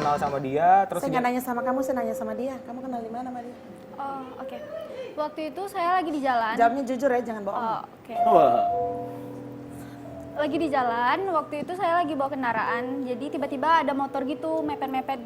kenal sama dia, terus Saya nggak nanya sama kamu, saya nanya sama dia. Kamu kenal di mana sama dia? Oh, oke. Waktu itu saya lagi di jalan. Jawabnya jujur ya, jangan bohong. Oh, oke. Wah. Lagi di jalan, waktu itu saya lagi bawa kendaraan. Jadi tiba-tiba ada motor gitu mepet-mepet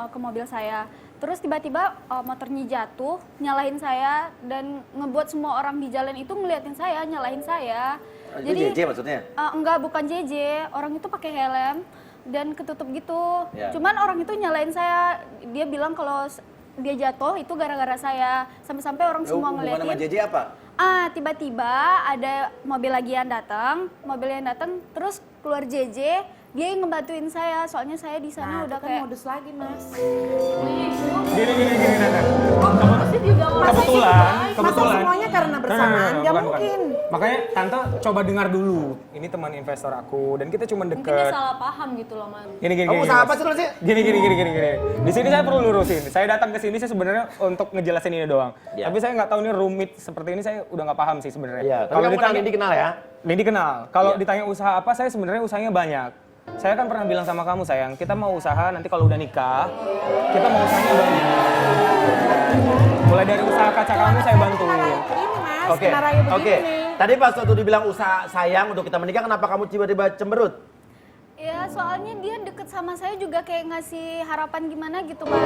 ke mobil saya. Terus tiba-tiba motornya jatuh, nyalahin saya dan ngebuat semua orang di jalan itu ngeliatin saya, nyalahin saya. Itu JJ maksudnya? Enggak, bukan JJ. Orang itu pakai helm dan ketutup gitu. Ya. Cuman orang itu nyalain saya. Dia bilang kalau dia jatuh itu gara-gara saya. Sampai-sampai orang semua Hubungan sama ngeliatin. JJ apa? Tiba-tiba ada mobil lagi yang datang, terus keluar JJ, dia yang ngebantuin saya, soalnya saya di sana udah kan kayak modus lagi, Mas. Gini, Nana. Masa semuanya karena bersamaan, nggak bukan. mungkin. Makanya Tante coba dengar dulu. Ini teman investor aku dan kita cuma Mungkin dia deket. salah paham gitu loh, Man. Gini. Kamu usaha apa sih lu sih? Gini. Di sini saya perlu lurusin. Saya datang ke sini saya sebenarnya untuk ngejelasin ini doang. Ya. Tapi saya nggak tahu ini rumit seperti ini, saya udah nggak paham sih sebenarnya. Iya, tapi kamu kenal Nindi kenal ya? Nindi kenal. Kalau Iya. ditanya usaha apa, saya sebenarnya usahanya banyak. Saya kan pernah bilang sama kamu, sayang, kita mau usaha nanti kalau udah nikah, kita mau usahanya banyak. Mulai dari usaha kaca kamu saya bantuin. Ini, Mas, Oke, kena raya begini. oke. Tadi pas waktu dibilang usaha sayang untuk kita menikah, kenapa kamu tiba-tiba cemberut? ya soalnya dia deket sama saya juga kayak ngasih harapan gimana gitu, Mas.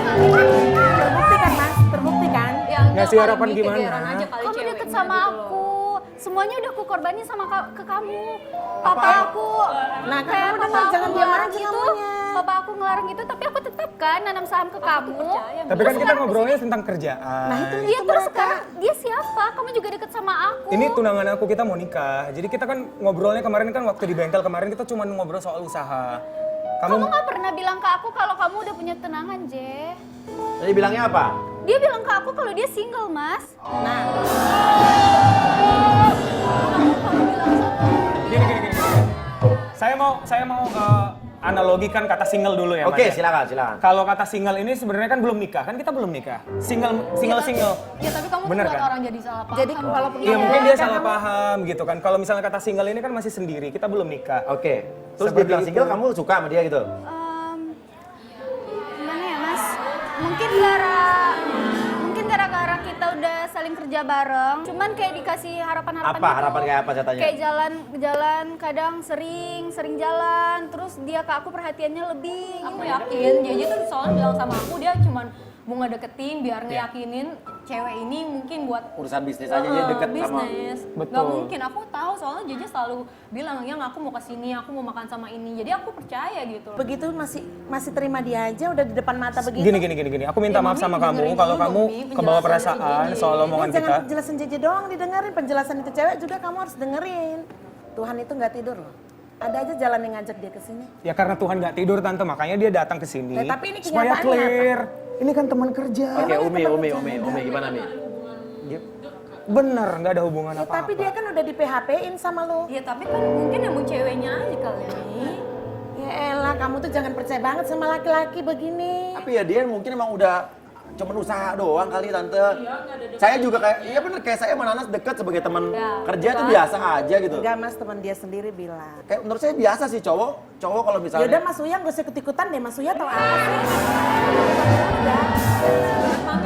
Terbukti kan, Mas? Terbukti kan? Ya, Ngasih kali harapan ini gimana? kegeeran aja kali Kamu ceweknya deket sama gitu loh. aku. Semuanya udah aku korbanin sama ke kamu. Papa aku. Nah, kan kayak kamu papa dengar, aku jangan diam ngelarang aja gitu. ngomongnya. Papa aku ngelarang gitu, tapi aku tetap kan nanam saham ke kamu. Tapi kan kita ngobrolnya tentang kerjaan. Nah, itu Iya, terus sekarang dia siapa? Kamu juga deket sama aku. Ini tunangan aku, kita mau nikah. Jadi kita kan ngobrolnya kemarin kan waktu di bengkel kemarin kita cuma ngobrol soal usaha. Kamu nggak pernah bilang ke aku kalau kamu udah punya tunangan, Je. Tadi bilangnya apa? Dia bilang ke aku kalau dia single, Mas. Nah, Gini. Saya mau analogikan kata single dulu ya, Oke, Mas, ya. silakan. Kalau kata single ini sebenarnya kan belum nikah, kan kita belum nikah. Single. Ya tapi kamu Bener tuh buat kan? orang jadi salah paham. jadi walaupun Iya mungkin dia kan salah kamu- paham gitu kan. Kalau misalnya kata single ini kan masih sendiri, kita belum nikah. Oke. Terus dia Seperti bilang itu. single, kamu suka sama dia gitu? Gimana ya, Mas? Mungkin gara-gara kita udah saling kerja bareng. Cuman kayak dikasih harapan-harapan Apa? gitu. Harapan kayak apa katanya? Kayak jalan kadang sering jalan. Terus dia ke aku perhatiannya lebih. Aku yakin, JJ tuh soalnya bilang sama aku dia cuman mau ngedeketin biar ngeyakinin cewek ini mungkin buat Urusan bisnis aja dia deket sama. bisnis. Betul. Gak mungkin, aku tahu soalnya JJ selalu bilang yang aku mau kesini, aku mau makan sama ini. Jadi aku percaya gitu loh. begitu masih terima dia aja udah di depan mata begitu. Gini. Aku minta Ya, maaf Mami sama kamu dengerin kalau dulu, kamu Mi, kebawa penjelasan perasaan dari soal JJ. omongan Jangan kita. penjelasan JJ doang didengerin, penjelasan itu cewek juga kamu harus dengerin. Tuhan itu nggak tidur loh. Ada aja jalan yang ngajak dia ke sini. Ya karena Tuhan nggak tidur tante, makanya dia datang ke sini. Ya, tapi ini supaya kenyataannya clear. Ini kan teman kerja. Oke, Umi, gimana nih? Bener, nggak ada hubungan Ya, apa-apa. tapi dia kan udah di PHP-in sama lo. Ya tapi kan mungkin emang ceweknya aja kali ya. Mi. Ya elah, kamu tuh jangan percaya banget sama laki-laki begini. Tapi ya dia mungkin emang udah cuma usaha doang kali tante. Saya juga kayak, iya bener kayak saya sama Nanas deket sebagai teman Ya, kerja itu kan? biasa aja gitu. Enggak, Mas, teman dia sendiri bilang. Kayak menurut saya biasa sih cowok kalau Ya misalnya. udah Mas Uya gak usah ikut-ikutan deh, Mas Uya tau apa sih?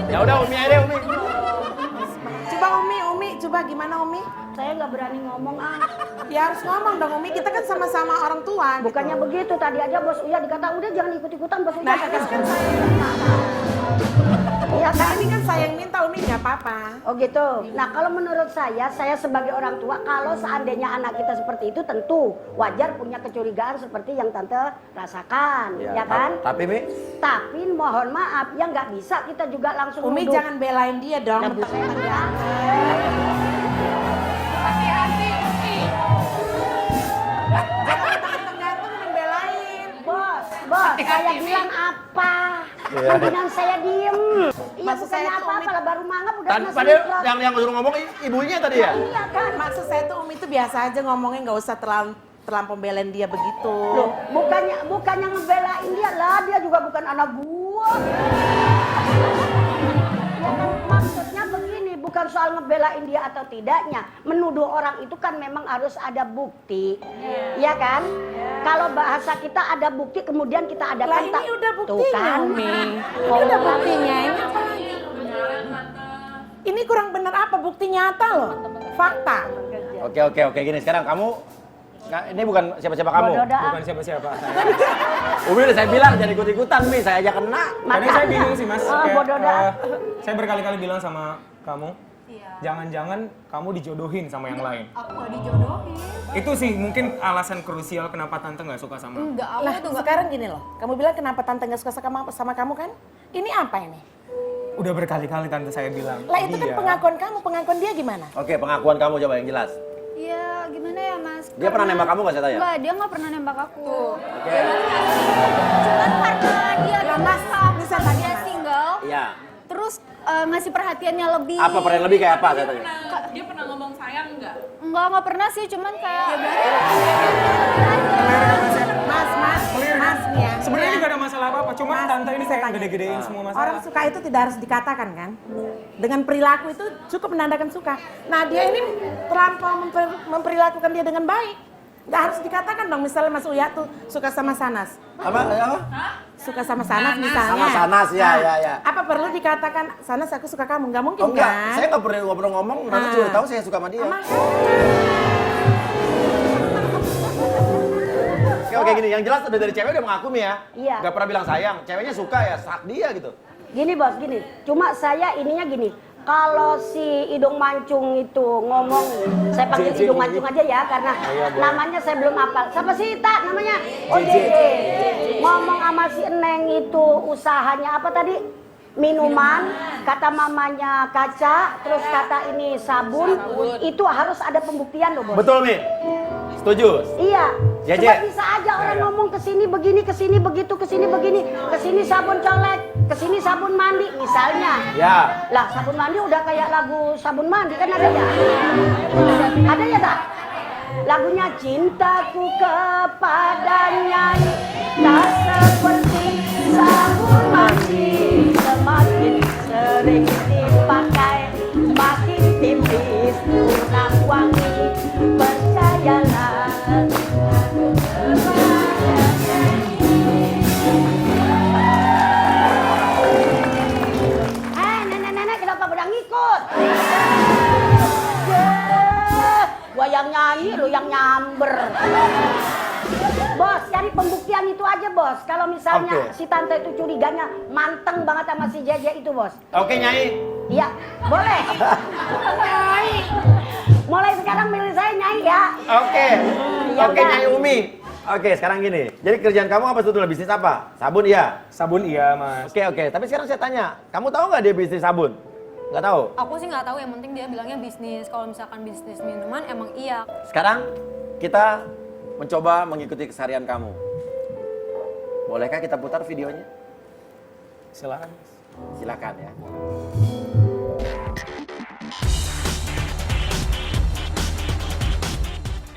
Ya udah Umi aja deh Umi. Coba Umi, coba gimana Umi? Saya nggak berani ngomong Ya harus ngomong dong Umi, kita kan sama-sama orang tua. Bukannya gitu. begitu, tadi aja bos Uya dikata udah jangan ikut-ikutan bos Uya. Nah, ini kan saya yang minta. Iya Nah, kan? ini kan saya yang minta Umi nggak apa-apa. Oh gitu. Nah kalau menurut saya sebagai orang tua, kalau seandainya anak kita seperti itu tentu wajar punya kecurigaan seperti yang tante rasakan, ya kan? Tapi Mi, Tapi mohon maaf, ya nggak bisa kita juga langsung Umi nuduh. jangan belain dia dong. Nah, bukan ya. Jangan gantung-gantung membelain. Bos, saya bilang apa? Iya. Mendingan saya diem. Iya Maksud saya bukannya tuh, apa-apa Umi- lah baru mangap udah tadi kena padahal semprot. yang suruh ngomong ibunya tadi ya? Iya kan? Maksud saya tuh Umi tuh biasa aja ngomongnya, nggak usah terlampau belain dia begitu. Loh, bukannya ngebelain dia lah, dia juga bukan anak gua. Ya kan maksudnya begini, bukan soal ngebelain dia atau tidaknya. Menuduh orang itu kan memang harus ada bukti. Iya kan? Kalau bahasa kita ada bukti kemudian kita ada Lah ini udah Tuh buktinya, kan? Umi. Ini udah buktinya. Ini apa lagi? Ini kurang benar apa? Bukti nyata loh. Fakta. Oke, gini sekarang kamu, nah, ini bukan siapa-siapa kamu. Bukan siapa-siapa. Umi udah saya bilang jangan ikut-ikutan Mi, saya aja kena. Karena saya bingung sih mas. Kayak, bodoh dah. saya berkali-kali bilang sama kamu, Iya. jangan-jangan kamu dijodohin sama yang lain. Aku gak dijodohin. Itu sih mungkin alasan krusial kenapa tante nggak suka sama. Enggak, aku Lah tuh enggak. sekarang gini loh. Kamu bilang kenapa tante gak suka sama kamu kan? Ini apa ini? Udah berkali-kali tante saya bilang. Lah itu kan dia- pengakuan kamu. Pengakuan dia gimana? Oke, pengakuan kamu coba yang jelas. Iya, gimana ya mas? Dia pernah nembak kamu nggak saya tanya? Enggak, dia nggak pernah nembak aku. Oke. Cuman karena dia Lah, deket Mas, sama bisa aku, tanya, dia Mas. single, Iya. terus ngasih perhatiannya lebih. Apa pernah lebih kayak apa saya tanya? Dia pernah ngomong sayang nggak? Enggak pernah sih, cuman kayak Mas nih ya. Sebenarnya ini gak ada masalah apa-apa, cuma Mas, tante ini saya saya tanya. gede-gedein semua masalah. Orang suka itu tidak harus dikatakan kan? Dengan perilaku itu cukup menandakan suka. Nah dia ini terlampau memperlakukan dia dengan baik. Nggak harus dikatakan dong, misalnya Mas Uya tuh suka sama Sanas. Apa? Suka sama Sanas misalnya. Sama Sanas, ya, ya. Apa perlu dikatakan, Sanas aku suka kamu? Nggak mungkin Oh enggak, kan? saya nggak pernah ngomong, Nana juga tahu saya suka sama dia. Oke, gini, yang jelas udah dari cewek udah mengakui ya. Iya. Gak pernah bilang sayang, ceweknya suka ya, sak dia gitu. Gini bos, gini. Cuma saya ininya gini. Kalau si Hidung Mancung itu ngomong, saya panggil Hidung Mancung aja ya, karena namanya saya belum hafal. Siapa sih Tak namanya? Oh JJ. Ngomong sama si Eneng itu usahanya apa tadi? Minuman, kata mamanya kaca, terus kata ini sabun. Itu harus ada pembuktian loh bos. Betul, Mi? Setuju? Iya. JJ. Sebab bisa aja orang ngomong kesini begini, kesini begitu, kesini begini, kesini sabun colek, kesini sabun mandi, misalnya. Ya. Lah sabun mandi udah kayak lagu sabun mandi kan ada ya? Ada ya tak? Lagunya cintaku kepadanya tak seperti sabun mandi, semakin sering dipakai makin tipis kurang wangi, percayalah. Nenek-nenek kenapa pada ngikut? Gua yang nyanyi, lu yang nyamber. Bos, cari pembuktian itu aja bos. Kalau misalnya Oke. si tante itu curiganya manteng banget sama si Jeje itu bos. Oke, Nyai. Iya, boleh. Nyai. Mulai sekarang milih saya Nyai ya. Oke. Ya Oke, udah. Nyai Umi. Oke, sekarang gini. Jadi kerjaan kamu apa sebetulnya? Bisnis apa? Sabun iya? Sabun iya mas. Oke. Tapi sekarang saya tanya, kamu tahu nggak dia bisnis sabun? Nggak tahu? Aku sih nggak tahu, yang penting dia bilangnya bisnis. Kalau misalkan bisnis minuman emang iya. Sekarang kita mencoba mengikuti keseharian kamu. Bolehkah kita putar videonya? Silakan mas. Silakan ya.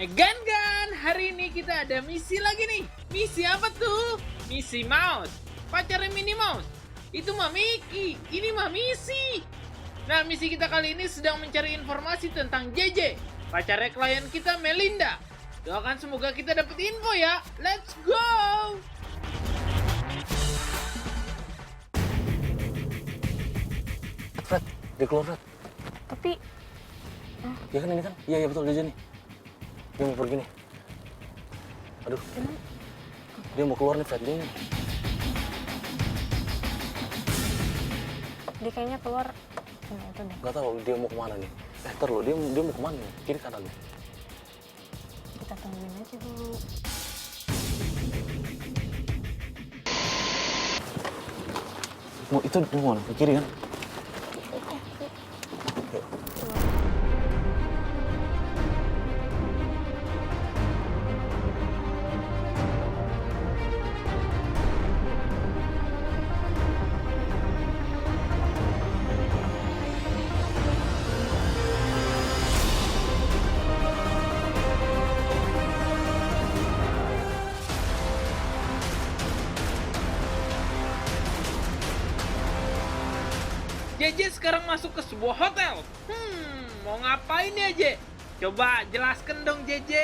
Gan, hari ini kita ada misi lagi nih. Misi apa tuh? Misi Mouse. Pacarnya Minnie Mouse. Itu mah Mickey, ini mah misi. Nah, misi kita kali ini sedang mencari informasi tentang JJ, pacarnya klien kita Melinda. Doakan semoga kita dapat info ya. Let's go! Fred, dia keluar Fred. Tapi Ya kan ini kan? Iya betul dia nih. Dia mau pergi nih. Aduh. Dia mau keluar nih Fred dia. dia kayaknya keluar. Nah, itu deh. Gak tahu dia mau kemana nih. Ntar lo, dia mau kemana nih? Kiri kanan lo. Kita tungguin aja dulu. Mau itu mau mana? Ke kiri kan? JJ sekarang masuk ke sebuah hotel. Mau ngapain ya, J? Coba jelaskan dong, JJ.